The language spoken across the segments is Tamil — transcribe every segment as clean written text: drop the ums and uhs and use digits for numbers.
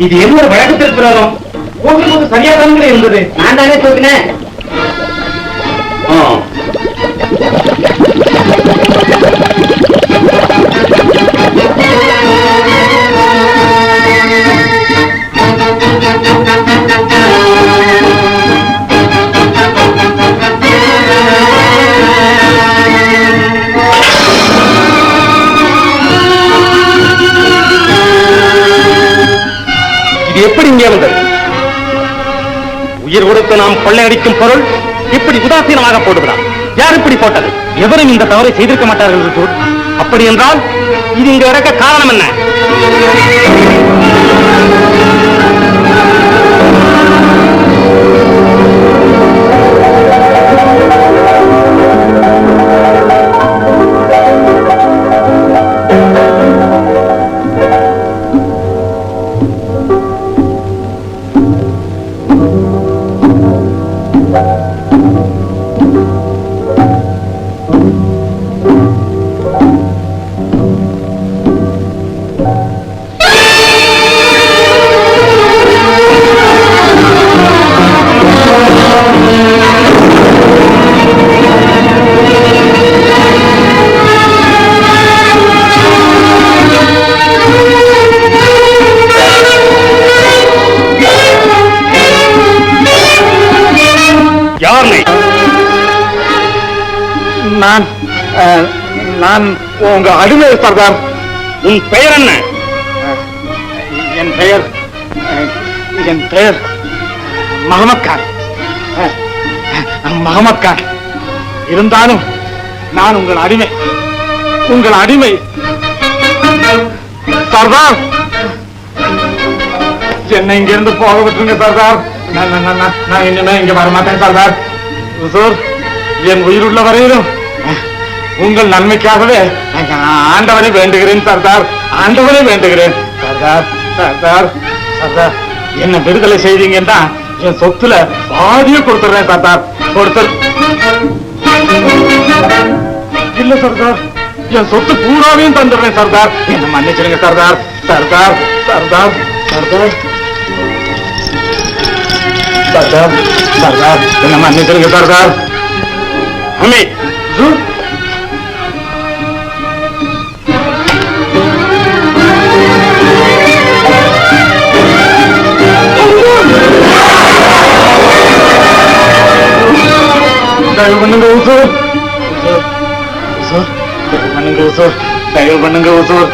இது என்னோட வழக்கத்திற்கு பிரகாரம் போகும்போது சரியா தானே இருந்தது. நான் தானே சொல்லினேன். இது எப்படி இங்கே வந்தது? உயிர் கொடுத்து நாம் கொள்ளையடிக்கும் பொருள் இப்படி உதாசீனமாக போடுகிறார். யார் இப்படி போட்டது? எவரும் இந்த தவறை செய்திருக்க மாட்டார்கள். அப்படி என்றால் இது இங்க இறக்க காரணம் என்ன? நான் உங்க அடிமை சர்தார். உன் பெயர் என்ன? என் பெயர் மஹமத் கான். மஹமத் கான். இருந்தாலும் நான் உங்கள் அடிமை சர்தார். என்னை இங்கிருந்து போக விட்டுருங்க சர்தார். நான் இனிமே இங்க வரமாட்டேன் சர்தார். என் உயிருள்ள வரையிலும் உங்கள் நன்மைக்காகவே ஆண்டவனை வேண்டுகிறேன் சர்தார். ஆண்டவனை வேண்டுகிறேன் சர்தார். சர்தார் சர்தார் என்ன விடுதலை செய்தீங்கன்னா என் சொத்துல பாதிய கொடுத்துடுறேன் சர்தார். இல்ல சர்தார், என் சொத்து பூராவையும் தந்துடுறேன் சர்தார். என்ன மன்னிச்சிருங்க சர்தார். சர்தார் சர்தார் சர்தார் சர்தார் சர்தார் என்ன மன்னிச்சிருங்க சர்தார். தயவு பண்ணுங்க உசூர். தயவு பண்ணுங்க உசூர்.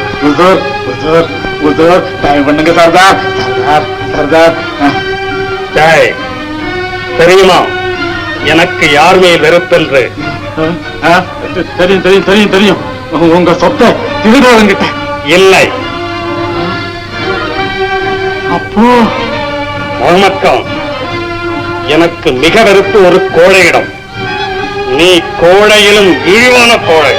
தயவு பண்ணுங்க சர்தார். சர்தார் தெரியுமா எனக்கு யார் மேல் வெறுப்பென்று? தெரியும் தெரியும் தெரியும் தெரியும். உங்க சொத்தை திருடாதங்கிட்ட. இல்லை. அப்போ வணக்கம். எனக்கு மிக வெறுப்பு ஒரு கோழையிடம். நீ கோழையிலும் இழிவான கோழை.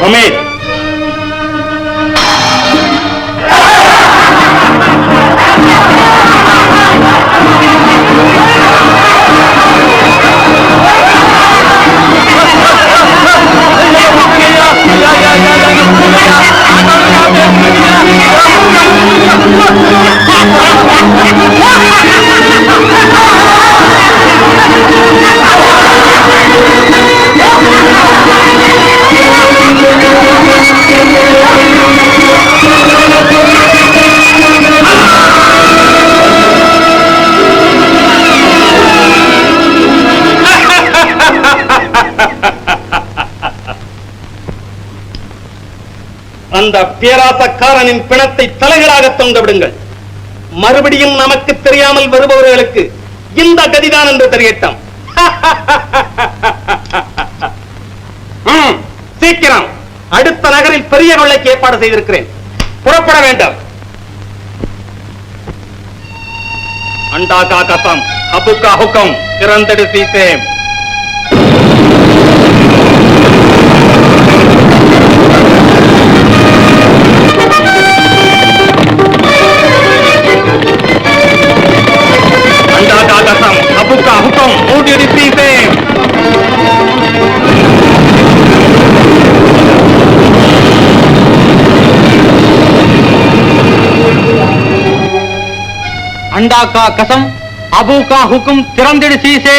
அமீர் அந்த பேராசக்காரனின் பிணத்தை தலைகளாக தொங்க விடுங்கள். மறுபடியும் நமக்கு தெரியாமல் வருபவர்களுக்கு இந்த கதிதான் என்று தெரியட்டும். சீக்கிரம் அடுத்த நகரில் பெரிய கொள்ளைக்கு ஏற்பாடு செய்திருக்கிறேன். புறப்பட வேண்டும். அண்டா கா கசம் அபு கா ஹுக்கம் திறந்தடு sesame. Abuka hukum, mau dia di sini. अंडा का कसम अबू का हुक्म तिरंदिड़ सीसे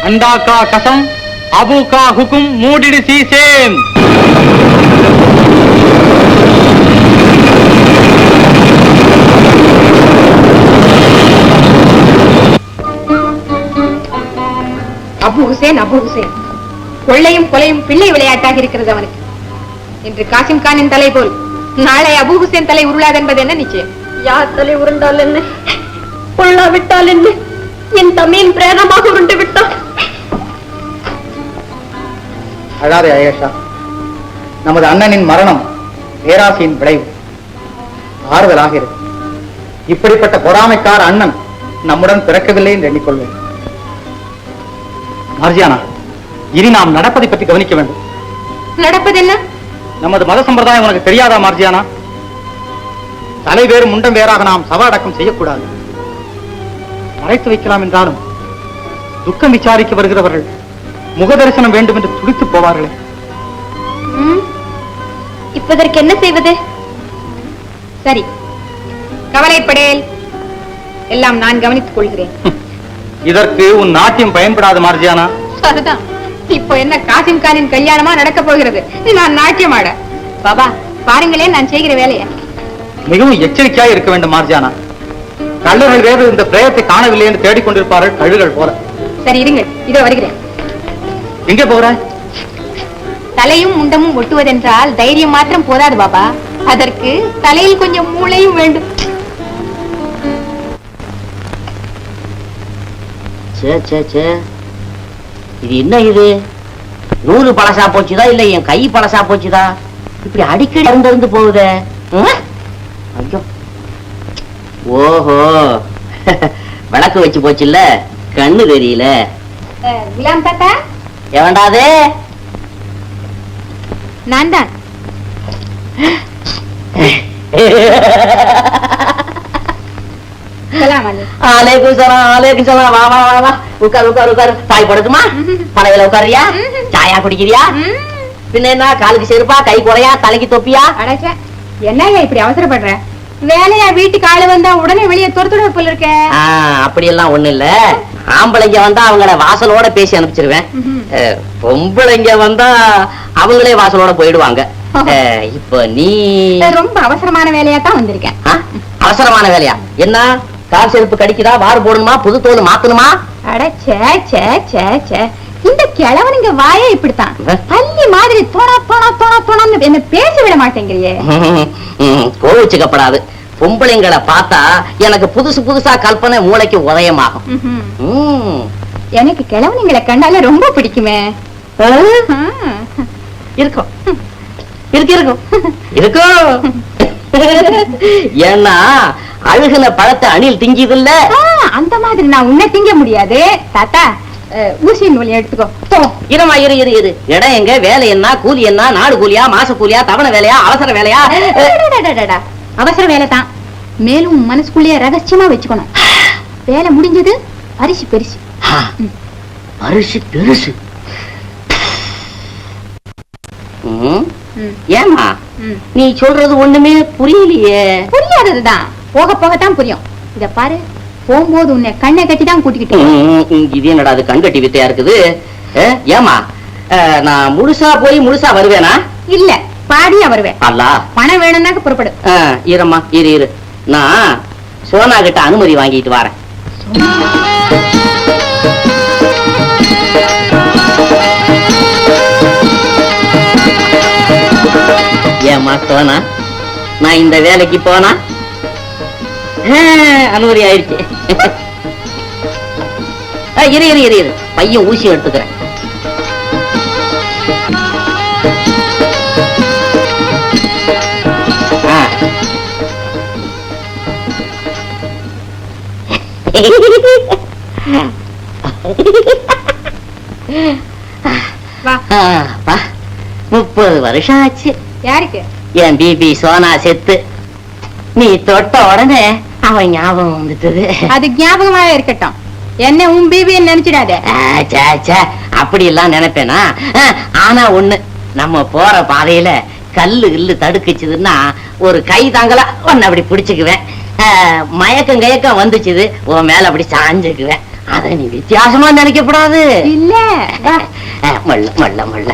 अंडा का कसम अबू का हुक्म मूडिड सीसेम அபு ஹுசேன் கொள்ளையும் கொலையும் பிள்ளை விளையாட்டாக இருக்கிறது அவனுக்கு. இன்று காசிம் கானின் தலை போல் நாளை அபு ஹுசேன் தலை உருளாது என்பது என்ன நிச்சயம்? யார் தலை உருண்டால் என்ன, கொள்ளாவிட்டால் என்ன, என் தம்மையின் பிரேதமாக உருண்டு விட்டான். அழாதே ஆயேஷா, நமது அண்ணனின் மரணம் பேராசையின் விளைவு. ஆறுதலாக இருக்கு. இப்படிப்பட்ட பொறாமைக்கார அண்ணன் நம்முடன் பிறக்கவில்லை என்று எண்ணிக்கொள்வேன். மார்ஜியானா, இனி நாம் நடப்பதை பற்றி கவனிக்க வேண்டும். நடப்பது என்ன? நமது மத சம்பிரதாயம் உனக்கு தெரியாதா மார்ஜியானா? தலை வேறு முண்டம் வேறாக நாம் சவ அடக்கம் செய்யக்கூடாது. மறைத்து வைக்கலாம் என்றாலும் துக்கம் விசாரிக்க வருகிறவர்கள் முக தரிசனம் வேண்டும் என்று துடித்து போவார்களே. இப்பதற்கு என்ன செய்வது? சரி, கவலைப்படேல், எல்லாம் நான் கவனித்துக் கொள்கிறேன். இதற்கு உன் நாட்டியம் பயன்படாது மார்ஜியானா. சரிதான். இப்போ என்ன காசிம் கானின் கல்யாணமா நடக்க போகிறது, நான் நாட்டியம் ஆட? பாபா பாருங்களேன் நான் செய்கிற வேலையை. மிகவும் எச்சரிக்கையாக இருக்க வேண்டும் மார்ஜியானா. கள்ளர்கள் வேறு இந்த பிரயத்தை காணவில்லை என்று தேடிக்கொண்டிருப்பார்கள், கழுகுகள் போல. சரி இருங்கள், இதோ வருகிறேன். எங்கே போகிறாய்? தலையும் முண்டமும் ஒட்டுவதென்றால் தைரியம் மாத்திரம் போதாது பாபா, அதற்கு தலையில் கொஞ்சம் மூளையும் வேண்டும். இது என்ன? இது நூறு பழசா போச்சுதா இல்ல என் கை பழசா போச்சுதா? இப்படி அடிக்கடி இருந்து போகுதே. ஐயோ, ஓஹோ, விளக்கு வச்சு போச்சு இல்ல, கண்ணு தெரியல. குலாம் தாத்தா, எவன்டாது? நான் தான். அலைக்கும் சலாம். வா வா வா வா, உட்காரு. தாய் படுக்குமா? பழையில உட்காரியா? சாயா குடிக்கிறியா? பின்ன என்ன, காலுக்கு செருப்பா, கை குறையா, தலைக்கு தொப்பியா? அடைச்ச என்னங்க இப்படி அவசரப்படுற? வேலையா வீட்டுக்கு ஆளு வந்தா உடனே வெளியே துரத்துட போல இருக்க. அப்படி எல்லாம் ஒண்ணு இல்ல. ஆம்பளைங்க வந்தா அவங்கள வாசலோட பேசி அனுப்பிச்சிருவேன். பொம்பளைங்க வந்தா அவங்களே வாசலோட போயிடுவாங்க. இப்ப நீ ரொம்ப அவசரமான வேலையா தான் வந்திருக்கேன். அவசரமான வேலையா? என்ன, கால் செருப்பு கடிக்குதா, வாறு போடணுமா, புது தோல் மாத்தணுமா? இந்த கிழவனுங்க வாயே இப்படித்தான், பள்ளி மாதிரி தோணா என்ன பேச விட மாட்டேங்கிறியே. கோவிச்சுக்கப்படாது. பொம்பளைங்களை பார்த்தா எனக்கு புதுசா கல்பனை மூளைக்கு உதயமாகும். எனக்கு கிழவனுங்களை கண்டாலே ரொம்ப பிடிக்குமே. இருக்கும். ஏன்னா அழுகுன பழத்தை அணில் திங்கிது இல்ல, அந்த மாதிரி நான் உன்னை திங்க முடியாது. தாத்தா, ஊசி நூல் எடுத்துக்கோ. இருமா, இரு. இடம் எங்க, வேலை என்ன, கூலி என்ன, நாடு கூலியா, மாச கூலியா, தவணை வேலையா, அவசர வேலையா? அவசர வேலை தான். மேலும் மனசுக்குள்ளேயே ரகசியமா வச்சுக்கணும். வேலை முடிஞ்சது, அரிசி பெருசு. ஏமா நீ சொல்றது ஒண்ணுமே புரியலையே. புரியாததுதான், போக போகத்தான் புரியும். இத பாரு, போகும்போது உன்னை கண்ணை கட்டி தான் கூட்டிக்கிட்டேன். இது என்னடா அது கண் கட்டி வித்தையா இருக்குது? ஏமா, நான் முழுசா போய் முழுசா வருவேனா? இல்ல, பாடியா வருவேன். அல்லா, பணம் வேணும்னாக்க புறப்படு. இருமா, இரு. நான் சோனா கிட்ட அனுமதி வாங்கிட்டு வரேன். ஏமா சோனா, நான் இந்த வேலைக்கு போனா அனுமதி ஆயிடுச்சு. இரு இரு இரு இரு பையன் ஊசி எடுத்துக்கிறேன். வா. 30 வருஷம் ஆச்சு யாருக்கு? என் பிபி சோனா செத்து. நீ தொட்ட உடனே அவன் ஞாபகம் வந்துட்டது. அது ஞாபகமாவே இருக்கட்டும். என்ன உன் பிபின்னு நினைச்சிடாத. அப்படி எல்லாம் நினைப்பேனா? ஆனா ஒண்ணு, நம்ம போற பாதையில கல்லு கில்லு தடுக்குச்சுதுன்னா ஒரு கை தாங்களா ஒன்னு அப்படி பிடிச்சுக்குவேன். மயக்கம் கயக்கம் வந்துச்சுது உன் மேல அப்படி சாஞ்சுக்குவேன். அத நீ வித்தியாசமா நினைக்கப்படாது. இல்ல மல்ல மல்ல மல்ல